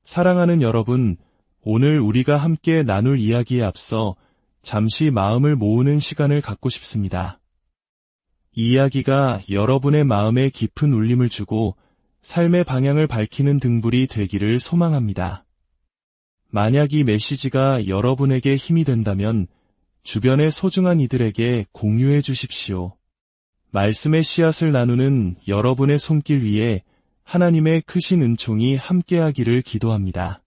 사랑하는 여러분, 오늘 우리가 함께 나눌 이야기에 앞서 잠시 마음을 모으는 시간을 갖고 싶습니다. 이 이야기가 여러분의 마음에 깊은 울림을 주고 삶의 방향을 밝히는 등불이 되기를 소망합니다. 만약 이 메시지가 여러분에게 힘이 된다면 주변의 소중한 이들에게 공유해 주십시오. 말씀의 씨앗을 나누는 여러분의 손길 위에 하나님의 크신 은총이 함께하기를 기도합니다.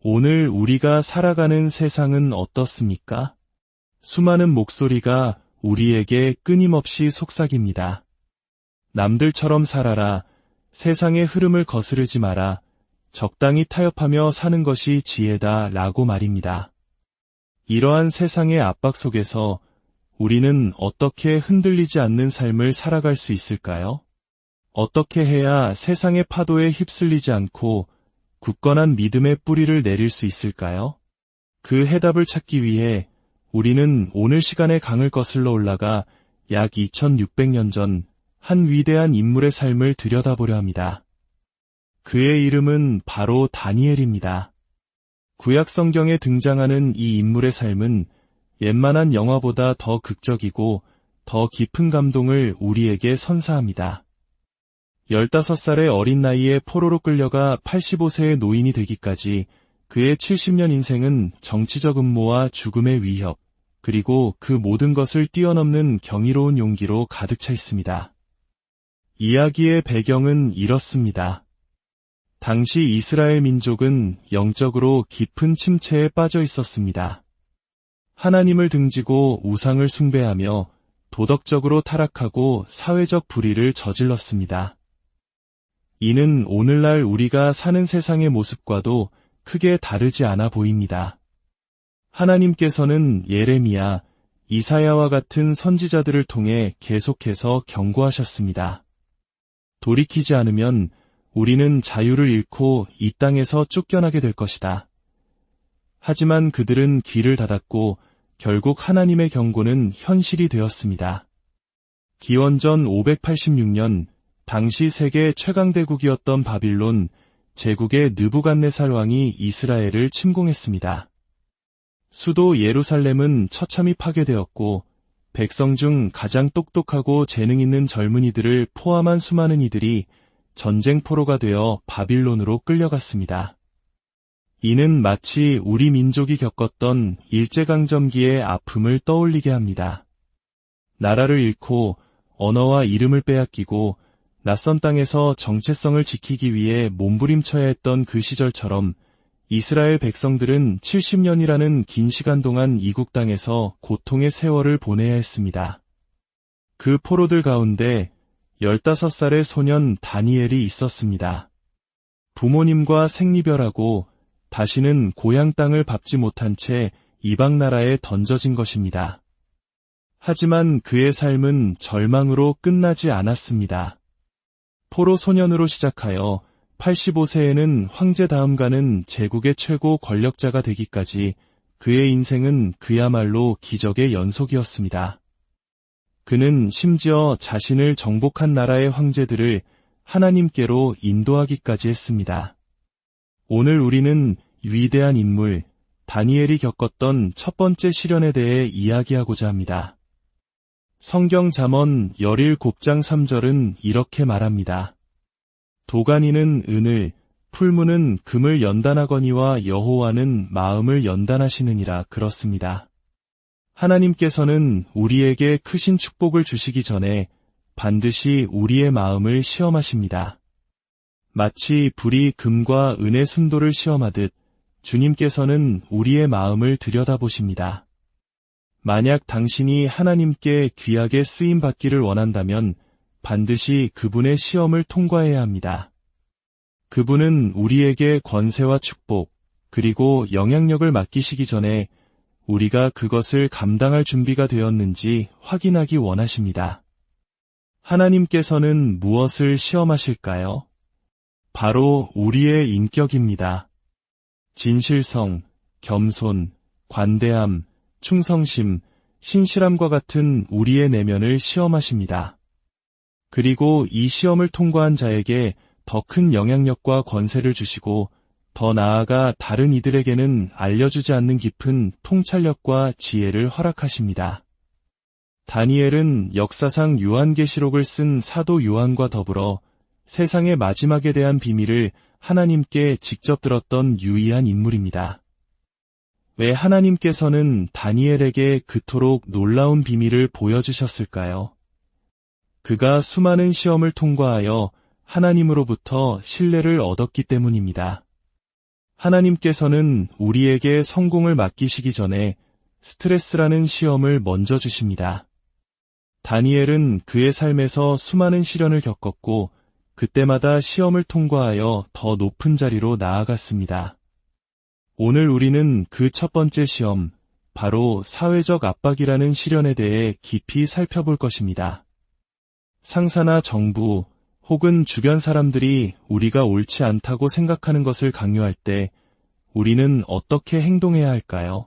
오늘 우리가 살아가는 세상은 어떻습니까? 수많은 목소리가 우리에게 끊임없이 속삭입니다. 남들처럼 살아라, 세상의 흐름을 거스르지 마라, 적당히 타협하며 사는 것이 지혜다 라고 말입니다. 이러한 세상의 압박 속에서 우리는 어떻게 흔들리지 않는 삶을 살아갈 수 있을까요? 어떻게 해야 세상의 파도에 휩쓸리지 않고 굳건한 믿음의 뿌리를 내릴 수 있을까요? 그 해답을 찾기 위해 우리는 오늘 시간의 강을 거슬러 올라가 약 2600년 전 한 위대한 인물의 삶을 들여다보려 합니다. 그의 이름은 바로 다니엘입니다. 구약 성경에 등장하는 이 인물의 삶은 웬만한 영화보다 더 극적이고 더 깊은 감동을 우리에게 선사합니다. 15살의 어린 나이에 포로로 끌려가 85세의 노인이 되기까지 그의 70년 인생은 정치적 음모와 죽음의 위협, 그리고 그 모든 것을 뛰어넘는 경이로운 용기로 가득 차 있습니다. 이야기의 배경은 이렇습니다. 당시 이스라엘 민족은 영적으로 깊은 침체에 빠져 있었습니다. 하나님을 등지고 우상을 숭배하며 도덕적으로 타락하고 사회적 불의를 저질렀습니다. 이는 오늘날 우리가 사는 세상의 모습과도 크게 다르지 않아 보입니다. 하나님께서는 예레미야, 이사야와 같은 선지자들을 통해 계속해서 경고하셨습니다. 돌이키지 않으면 우리는 자유를 잃고 이 땅에서 쫓겨나게 될 것이다. 하지만 그들은 귀를 닫았고 결국 하나님의 경고는 현실이 되었습니다. 기원전 586년 당시 세계 최강대국이었던 바빌론 제국의 느부갓네살 왕이 이스라엘을 침공했습니다. 수도 예루살렘은 처참히 파괴되었고 백성 중 가장 똑똑하고 재능 있는 젊은이들을 포함한 수많은 이들이 전쟁포로가 되어 바빌론으로 끌려갔습니다. 이는 마치 우리 민족이 겪었던 일제강점기의 아픔을 떠올리게 합니다. 나라를 잃고 언어와 이름을 빼앗기고 낯선 땅에서 정체성을 지키기 위해 몸부림쳐야 했던 그 시절처럼 이스라엘 백성들은 70년이라는 긴 시간 동안 이국 땅에서 고통의 세월을 보내야 했습니다. 그 포로들 가운데 15살의 소년 다니엘이 있었습니다. 부모님과 생리별하고 다시는 고향 땅을 밟지 못한 채 이방 나라에 던져진 것입니다. 하지만 그의 삶은 절망으로 끝나지 않았습니다. 포로 소년으로 시작하여 85세에는 황제 다음 가는 제국의 최고 권력자가 되기까지 그의 인생은 그야말로 기적의 연속이었습니다. 그는 심지어 자신을 정복한 나라의 황제들을 하나님께로 인도하기까지 했습니다. 오늘 우리는 위대한 인물 다니엘이 겪었던 첫 번째 시련에 대해 이야기하고자 합니다. 성경 잠언 17장 3절은 이렇게 말합니다. 도가니는 은을, 풀무는 금을 연단하거니와 여호와는 마음을 연단하시느니라 그렇습니다. 하나님께서는 우리에게 크신 축복을 주시기 전에 반드시 우리의 마음을 시험하십니다. 마치 불이 금과 은의 순도를 시험하듯 주님께서는 우리의 마음을 들여다보십니다. 만약 당신이 하나님께 귀하게 쓰임받기를 원한다면 반드시 그분의 시험을 통과해야 합니다. 그분은 우리에게 권세와 축복, 그리고 영향력을 맡기시기 전에 우리가 그것을 감당할 준비가 되었는지 확인하기 원하십니다. 하나님께서는 무엇을 시험하실까요? 바로 우리의 인격입니다. 진실성, 겸손, 관대함, 충성심, 신실함과 같은 우리의 내면을 시험하십니다. 그리고 이 시험을 통과한 자에게 더 큰 영향력과 권세를 주시고 더 나아가 다른 이들에게는 알려주지 않는 깊은 통찰력과 지혜를 허락하십니다. 다니엘은 역사상 요한계시록을 쓴 사도 요한과 더불어 세상의 마지막에 대한 비밀을 하나님께 직접 들었던 유의한 인물입니다. 왜 하나님께서는 다니엘에게 그토록 놀라운 비밀을 보여주셨을까요? 그가 수많은 시험을 통과하여 하나님으로부터 신뢰를 얻었기 때문입니다. 하나님께서는 우리에게 성공을 맡기시기 전에 스트레스라는 시험을 먼저 주십니다. 다니엘은 그의 삶에서 수많은 시련을 겪었고 그때마다 시험을 통과하여 더 높은 자리로 나아갔습니다. 오늘 우리는 그 첫 번째 시험, 바로 사회적 압박이라는 시련에 대해 깊이 살펴볼 것입니다. 상사나 정부 혹은 주변 사람들이 우리가 옳지 않다고 생각하는 것을 강요할 때 우리는 어떻게 행동해야 할까요?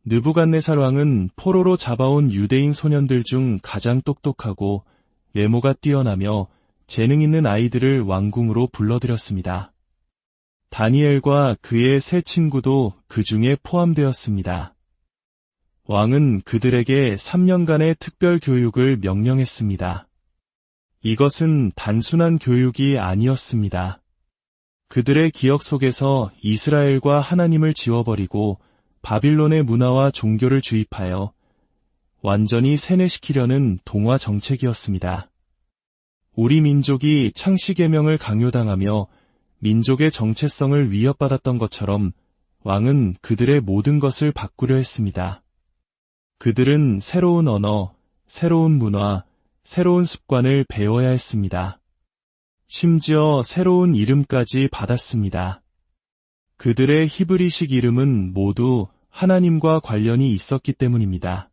느부갓네살 왕은 포로로 잡아온 유대인 소년들 중 가장 똑똑하고 외모가 뛰어나며 재능 있는 아이들을 왕궁으로 불러들였습니다. 다니엘과 그의 세 친구도 그 중에 포함되었습니다. 왕은 그들에게 3년간의 특별 교육을 명령했습니다. 이것은 단순한 교육이 아니었습니다. 그들의 기억 속에서 이스라엘과 하나님을 지워버리고 바빌론의 문화와 종교를 주입하여 완전히 세뇌시키려는 동화 정책이었습니다. 우리 민족이 창씨개명을 강요당하며 민족의 정체성을 위협받았던 것처럼 왕은 그들의 모든 것을 바꾸려 했습니다. 그들은 새로운 언어, 새로운 문화, 새로운 습관을 배워야 했습니다. 심지어 새로운 이름까지 받았습니다. 그들의 히브리식 이름은 모두 하나님과 관련이 있었기 때문입니다.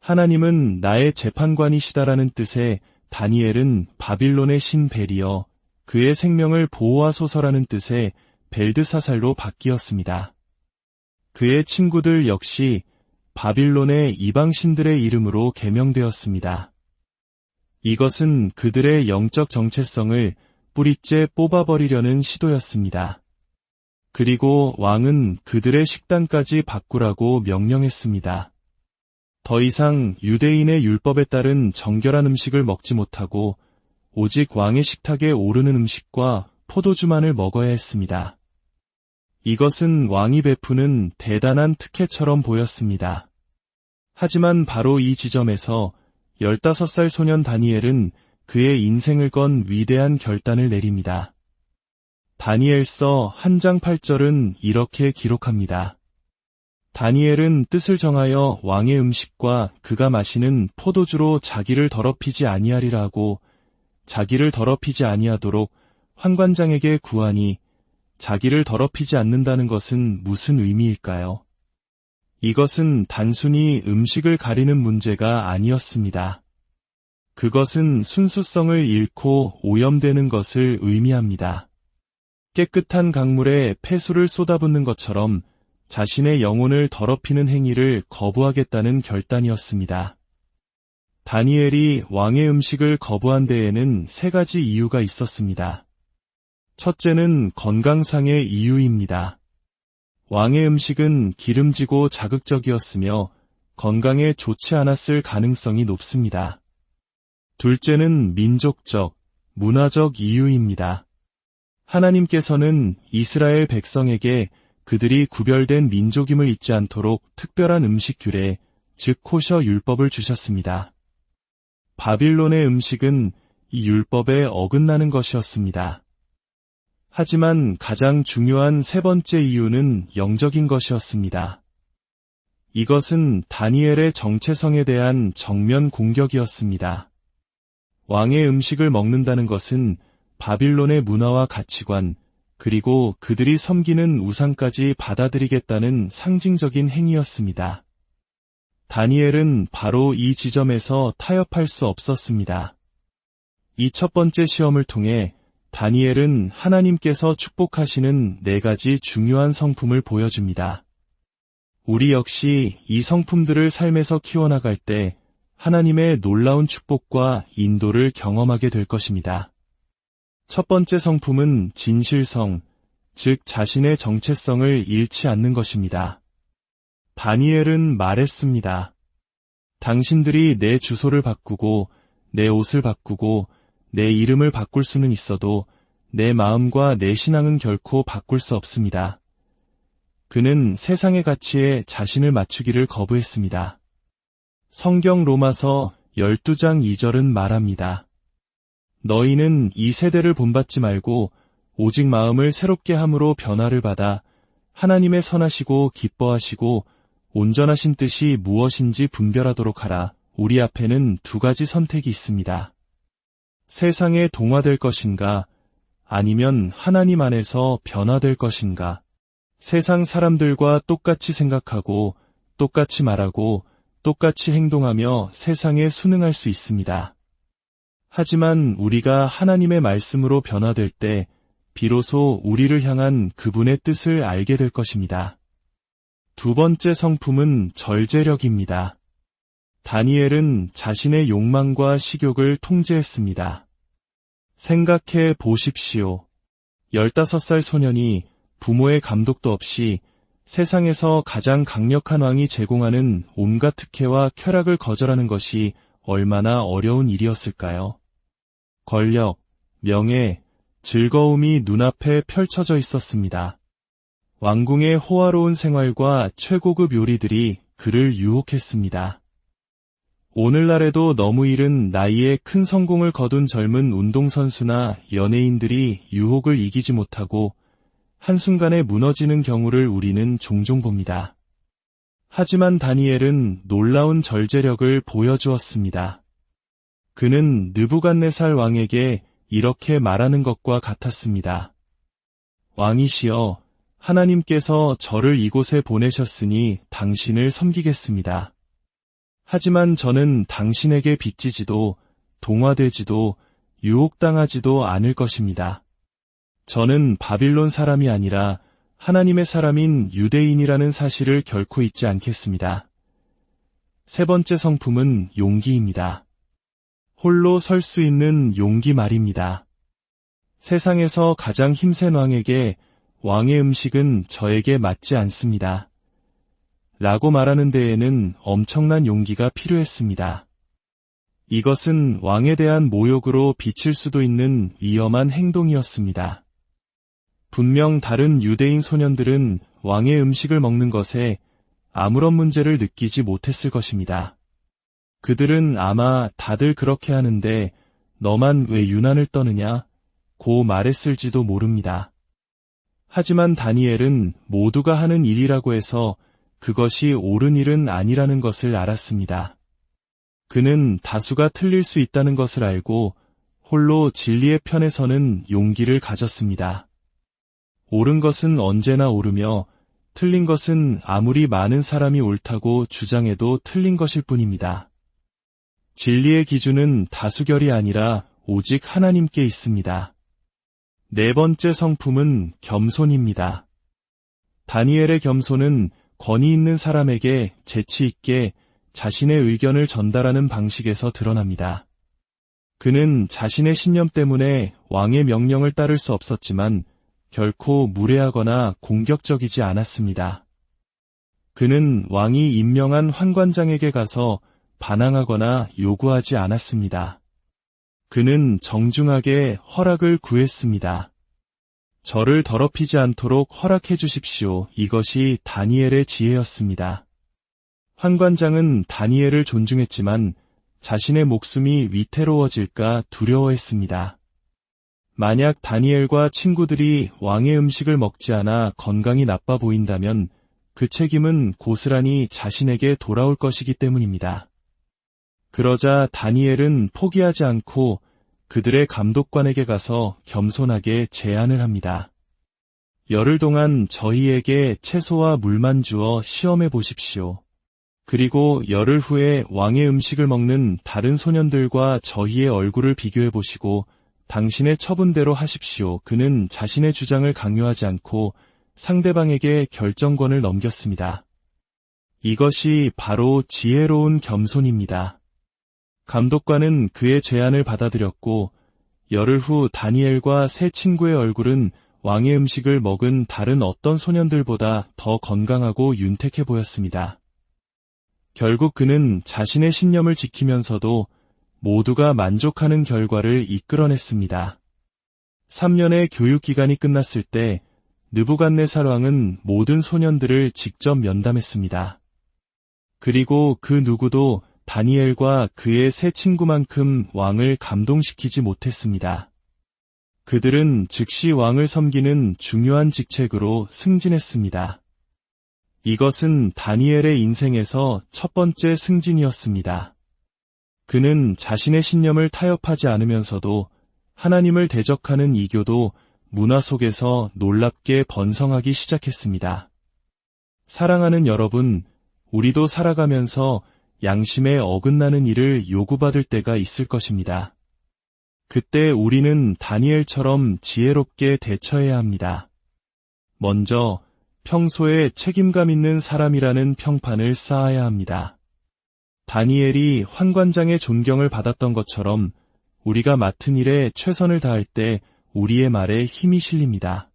하나님은 나의 재판관이시다라는 뜻의 다니엘은 바빌론의 신 벨이여 그의 생명을 보호하소서라는 뜻의 벨드사살로 바뀌었습니다. 그의 친구들 역시 바빌론의 이방신들의 이름으로 개명되었습니다. 이것은 그들의 영적 정체성을 뿌리째 뽑아버리려는 시도였습니다. 그리고 왕은 그들의 식단까지 바꾸라고 명령했습니다. 더 이상 유대인의 율법에 따른 정결한 음식을 먹지 못하고 오직 왕의 식탁에 오르는 음식과 포도주만을 먹어야 했습니다. 이것은 왕이 베푸는 대단한 특혜처럼 보였습니다. 하지만 바로 이 지점에서 15살 소년 다니엘은 그의 인생을 건 위대한 결단을 내립니다. 다니엘서 1장 8절은 이렇게 기록합니다. 다니엘은 뜻을 정하여 왕의 음식과 그가 마시는 포도주로 자기를 더럽히지 아니하리라 하고 자기를 더럽히지 아니하도록 환관장에게 구하니 자기를 더럽히지 않는다는 것은 무슨 의미일까요? 이것은 단순히 음식을 가리는 문제가 아니었습니다. 그것은 순수성을 잃고 오염되는 것을 의미합니다. 깨끗한 강물에 폐수를 쏟아붓는 것처럼 자신의 영혼을 더럽히는 행위를 거부하겠다는 결단이었습니다. 다니엘이 왕의 음식을 거부한 데에는 3가지 이유가 있었습니다. 첫째는 건강상의 이유입니다. 왕의 음식은 기름지고 자극적이었으며 건강에 좋지 않았을 가능성이 높습니다. 둘째는 민족적, 문화적 이유입니다. 하나님께서는 이스라엘 백성에게 그들이 구별된 민족임을 잊지 않도록 특별한 음식 규례, 즉 코셔 율법을 주셨습니다. 바빌론의 음식은 이 율법에 어긋나는 것이었습니다. 하지만 가장 중요한 3번째 이유는 영적인 것이었습니다. 이것은 다니엘의 정체성에 대한 정면 공격이었습니다. 왕의 음식을 먹는다는 것은 바빌론의 문화와 가치관, 그리고 그들이 섬기는 우상까지 받아들이겠다는 상징적인 행위였습니다. 다니엘은 바로 이 지점에서 타협할 수 없었습니다. 이 첫 번째 시험을 통해 다니엘은 하나님께서 축복하시는 4가지 중요한 성품을 보여줍니다. 우리 역시 이 성품들을 삶에서 키워나갈 때 하나님의 놀라운 축복과 인도를 경험하게 될 것입니다. 첫 번째 성품은 진실성, 즉 자신의 정체성을 잃지 않는 것입니다. 다니엘은 말했습니다. 당신들이 내 주소를 바꾸고 내 옷을 바꾸고 내 이름을 바꿀 수는 있어도 내 마음과 내 신앙은 결코 바꿀 수 없습니다. 그는 세상의 가치에 자신을 맞추기를 거부했습니다. 성경 로마서 12장 2절은 말합니다. 너희는 이 세대를 본받지 말고 오직 마음을 새롭게 함으로 변화를 받아 하나님의 선하시고 기뻐하시고 온전하신 뜻이 무엇인지 분별하도록 하라. 우리 앞에는 두 가지 선택이 있습니다. 세상에 동화될 것인가, 아니면 하나님 안에서 변화될 것인가. 세상 사람들과 똑같이 생각하고 똑같이 말하고 똑같이 행동하며 세상에 순응할 수 있습니다. 하지만 우리가 하나님의 말씀으로 변화될 때 비로소 우리를 향한 그분의 뜻을 알게 될 것입니다. 두 번째 성품은 절제력입니다. 다니엘은 자신의 욕망과 식욕을 통제했습니다. 생각해 보십시오. 15살 소년이 부모의 감독도 없이 세상에서 가장 강력한 왕이 제공하는 온갖 특혜와 쾌락을 거절하는 것이 얼마나 어려운 일이었을까요? 권력, 명예, 즐거움이 눈앞에 펼쳐져 있었습니다. 왕궁의 호화로운 생활과 최고급 요리들이 그를 유혹했습니다. 오늘날에도 너무 이른 나이에 큰 성공을 거둔 젊은 운동선수나 연예인들이 유혹을 이기지 못하고 한순간에 무너지는 경우를 우리는 종종 봅니다. 하지만 다니엘은 놀라운 절제력을 보여주었습니다. 그는 느부갓네살 왕에게 이렇게 말하는 것과 같았습니다. 왕이시여, 하나님께서 저를 이곳에 보내셨으니 당신을 섬기겠습니다. 하지만 저는 당신에게 빚지지도 동화되지도 유혹당하지도 않을 것입니다. 저는 바빌론 사람이 아니라 하나님의 사람인 유대인이라는 사실을 결코 잊지 않겠습니다. 세 번째 성품은 용기입니다. 홀로 설 수 있는 용기 말입니다. 세상에서 가장 힘센 왕에게 왕의 음식은 저에게 맞지 않습니다. 라고 말하는 데에는 엄청난 용기가 필요했습니다. 이것은 왕에 대한 모욕으로 비칠 수도 있는 위험한 행동이었습니다. 분명 다른 유대인 소년들은 왕의 음식을 먹는 것에 아무런 문제를 느끼지 못했을 것입니다. 그들은 아마 다들 그렇게 하는데 너만 왜 유난을 떠느냐? 고 말했을지도 모릅니다. 하지만 다니엘은 모두가 하는 일이라고 해서 그것이 옳은 일은 아니라는 것을 알았습니다. 그는 다수가 틀릴 수 있다는 것을 알고 홀로 진리의 편에 서는 용기를 가졌습니다. 옳은 것은 언제나 옳으며 틀린 것은 아무리 많은 사람이 옳다고 주장해도 틀린 것일 뿐입니다. 진리의 기준은 다수결이 아니라 오직 하나님께 있습니다. 네 번째 성품은 겸손입니다. 다니엘의 겸손은 권위 있는 사람에게 재치 있게 자신의 의견을 전달하는 방식에서 드러납니다. 그는 자신의 신념 때문에 왕의 명령을 따를 수 없었지만 결코 무례하거나 공격적이지 않았습니다. 그는 왕이 임명한 환관장에게 가서 반항하거나 요구하지 않았습니다. 그는 정중하게 허락을 구했습니다. 저를 더럽히지 않도록 허락해 주십시오. 이것이 다니엘의 지혜였습니다. 환관장은 다니엘을 존중했지만 자신의 목숨이 위태로워질까 두려워했습니다. 만약 다니엘과 친구들이 왕의 음식을 먹지 않아 건강이 나빠 보인다면 그 책임은 고스란히 자신에게 돌아올 것이기 때문입니다. 그러자 다니엘은 포기하지 않고 그들의 감독관에게 가서 겸손하게 제안을 합니다. 열흘 동안 저희에게 채소와 물만 주어 시험해 보십시오. 그리고 열흘 후에 왕의 음식을 먹는 다른 소년들과 저희의 얼굴을 비교해 보시고 당신의 처분대로 하십시오. 그는 자신의 주장을 강요하지 않고 상대방에게 결정권을 넘겼습니다. 이것이 바로 지혜로운 겸손입니다. 감독관은 그의 제안을 받아들였고 열흘 후 다니엘과 세 친구의 얼굴은 왕의 음식을 먹은 다른 어떤 소년들보다 더 건강하고 윤택해 보였습니다. 결국 그는 자신의 신념을 지키면서도 모두가 만족하는 결과를 이끌어냈습니다. 3년의 교육기간이 끝났을 때 느부갓네살 왕은 모든 소년들을 직접 면담했습니다. 그리고 그 누구도 다니엘과 그의 세 친구만큼 왕을 감동시키지 못했습니다. 그들은 즉시 왕을 섬기는 중요한 직책으로 승진했습니다. 이것은 다니엘의 인생에서 첫 번째 승진이었습니다. 그는 자신의 신념을 타협하지 않으면서도 하나님을 대적하는 이교도 문화 속에서 놀랍게 번성하기 시작했습니다. 사랑하는 여러분, 우리도 살아가면서 양심에 어긋나는 일을 요구받을 때가 있을 것입니다. 그때 우리는 다니엘처럼 지혜롭게 대처해야 합니다. 먼저 평소에 책임감 있는 사람이라는 평판을 쌓아야 합니다. 다니엘이 환관장의 존경을 받았던 것처럼 우리가 맡은 일에 최선을 다할 때 우리의 말에 힘이 실립니다.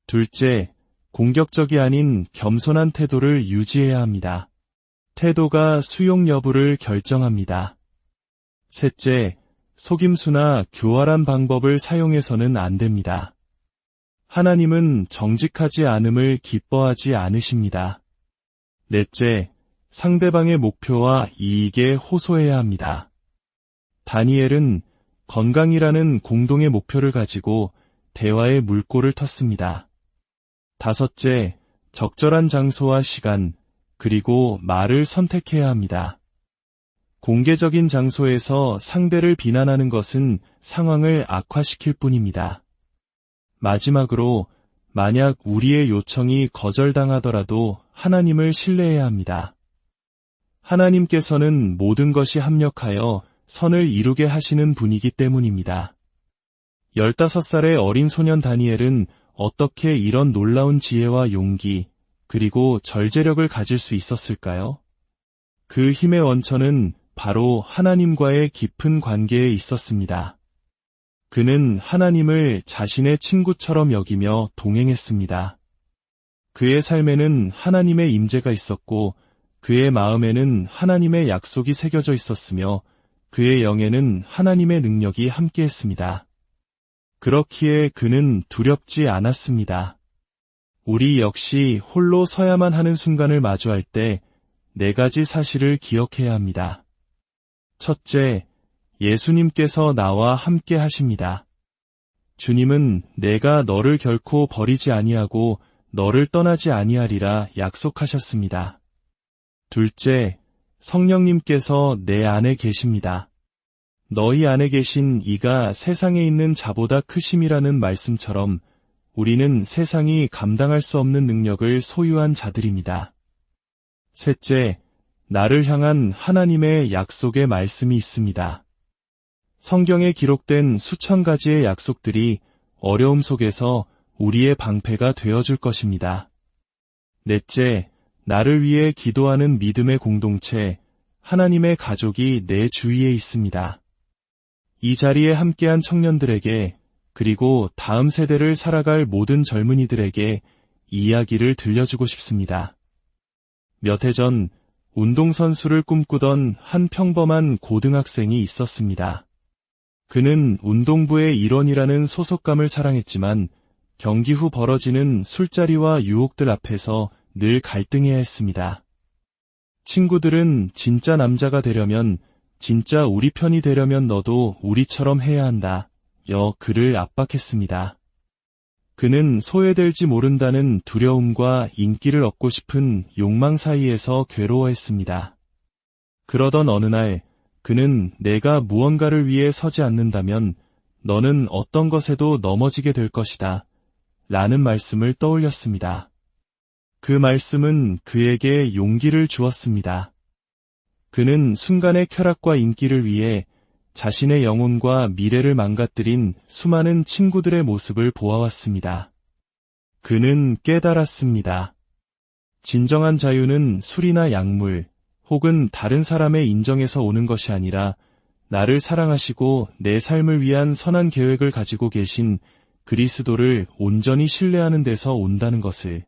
둘째, 공격적이 아닌 겸손한 태도를 유지해야 합니다. 태도가 수용 여부를 결정합니다. 셋째, 속임수나 교활한 방법을 사용해서는 안 됩니다. 하나님은 정직하지 않음을 기뻐하지 않으십니다. 넷째, 상대방의 목표와 이익에 호소해야 합니다. 다니엘은 건강이라는 공동의 목표를 가지고 대화의 물꼬를 텄습니다. 다섯째, 적절한 장소와 시간, 그리고 말을 선택해야 합니다. 공개적인 장소에서 상대를 비난하는 것은 상황을 악화시킬 뿐입니다. 마지막으로, 만약 우리의 요청이 거절당하더라도 하나님을 신뢰해야 합니다. 하나님께서는 모든 것이 합력하여 선을 이루게 하시는 분이기 때문입니다. 15살의 어린 소년 다니엘은 어떻게 이런 놀라운 지혜와 용기, 그리고 절제력을 가질 수 있었을까요? 그 힘의 원천은 바로 하나님과의 깊은 관계에 있었습니다. 그는 하나님을 자신의 친구처럼 여기며 동행했습니다. 그의 삶에는 하나님의 임재가 있었고 그의 마음에는 하나님의 약속이 새겨져 있었으며 그의 영에는 하나님의 능력이 함께했습니다. 그렇기에 그는 두렵지 않았습니다. 우리 역시 홀로 서야만 하는 순간을 마주할 때 4가지 사실을 기억해야 합니다. 첫째, 예수님께서 나와 함께 하십니다. 주님은 내가 너를 결코 버리지 아니하고 너를 떠나지 아니하리라 약속하셨습니다. 둘째, 성령님께서 내 안에 계십니다. 너희 안에 계신 이가 세상에 있는 자보다 크심이라는 말씀처럼 우리는 세상이 감당할 수 없는 능력을 소유한 자들입니다. 셋째, 나를 향한 하나님의 약속의 말씀이 있습니다. 성경에 기록된 수천 가지의 약속들이 어려움 속에서 우리의 방패가 되어줄 것입니다. 넷째, 나를 위해 기도하는 믿음의 공동체, 하나님의 가족이 내 주위에 있습니다. 이 자리에 함께한 청년들에게 그리고 다음 세대를 살아갈 모든 젊은이들에게 이 이야기를 들려주고 싶습니다. 몇 해 전 운동선수를 꿈꾸던 한 평범한 고등학생이 있었습니다. 그는 운동부의 일원이라는 소속감을 사랑했지만 경기 후 벌어지는 술자리와 유혹들 앞에서 늘 갈등해야 했습니다. 친구들은 진짜 남자가 되려면, 진짜 우리 편이 되려면 너도 우리처럼 해야 한다. 그를 압박했습니다. 그는 소외될지 모른다는 두려움과 인기를 얻고 싶은 욕망 사이에서 괴로워했습니다. 그러던 어느 날 그는 내가 무언가를 위해 서지 않는다면 너는 어떤 것에도 넘어지게 될 것이다. 라는 말씀을 떠올렸습니다. 그 말씀은 그에게 용기를 주었습니다. 그는 순간의 쾌락과 인기를 위해 자신의 영혼과 미래를 망가뜨린 수많은 친구들의 모습을 보아왔습니다. 그는 깨달았습니다. 진정한 자유는 술이나 약물, 혹은 다른 사람의 인정에서 오는 것이 아니라 나를 사랑하시고 내 삶을 위한 선한 계획을 가지고 계신 그리스도를 온전히 신뢰하는 데서 온다는 것을.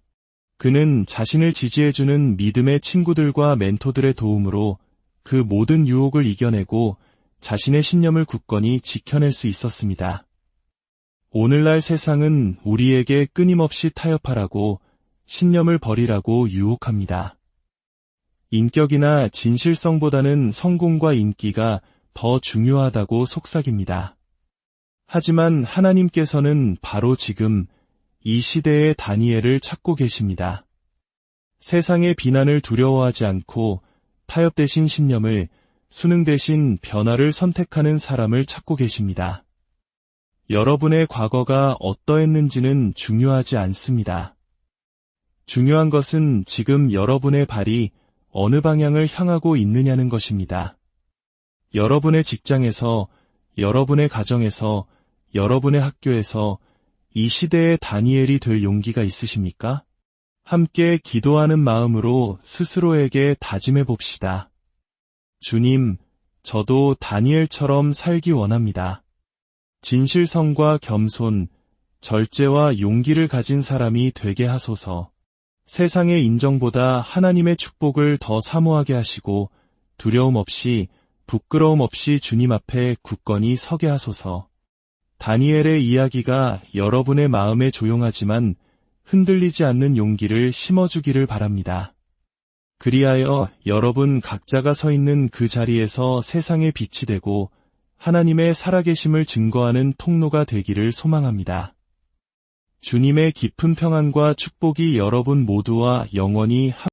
그는 자신을 지지해주는 믿음의 친구들과 멘토들의 도움으로 그 모든 유혹을 이겨내고 자신의 신념을 굳건히 지켜낼 수 있었습니다. 오늘날 세상은 우리에게 끊임없이 타협하라고, 신념을 버리라고 유혹합니다. 인격이나 진실성보다는 성공과 인기가 더 중요하다고 속삭입니다. 하지만 하나님께서는 바로 지금 이 시대의 다니엘을 찾고 계십니다. 세상의 비난을 두려워하지 않고 타협되신 신념을, 수능 대신 변화를 선택하는 사람을 찾고 계십니다. 여러분의 과거가 어떠했는지는 중요하지 않습니다. 중요한 것은 지금 여러분의 발이 어느 방향을 향하고 있느냐는 것입니다. 여러분의 직장에서, 여러분의 가정에서, 여러분의 학교에서 이 시대의 다니엘이 될 용기가 있으십니까? 함께 기도하는 마음으로 스스로에게 다짐해 봅시다. 주님, 저도 다니엘처럼 살기 원합니다. 진실성과 겸손, 절제와 용기를 가진 사람이 되게 하소서. 세상의 인정보다 하나님의 축복을 더 사모하게 하시고 두려움 없이, 부끄러움 없이 주님 앞에 굳건히 서게 하소서. 다니엘의 이야기가 여러분의 마음에 조용하지만 흔들리지 않는 용기를 심어주기를 바랍니다. 그리하여 여러분 각자가 서 있는 그 자리에서 세상의 빛이 되고 하나님의 살아계심을 증거하는 통로가 되기를 소망합니다. 주님의 깊은 평안과 축복이 여러분 모두와 영원히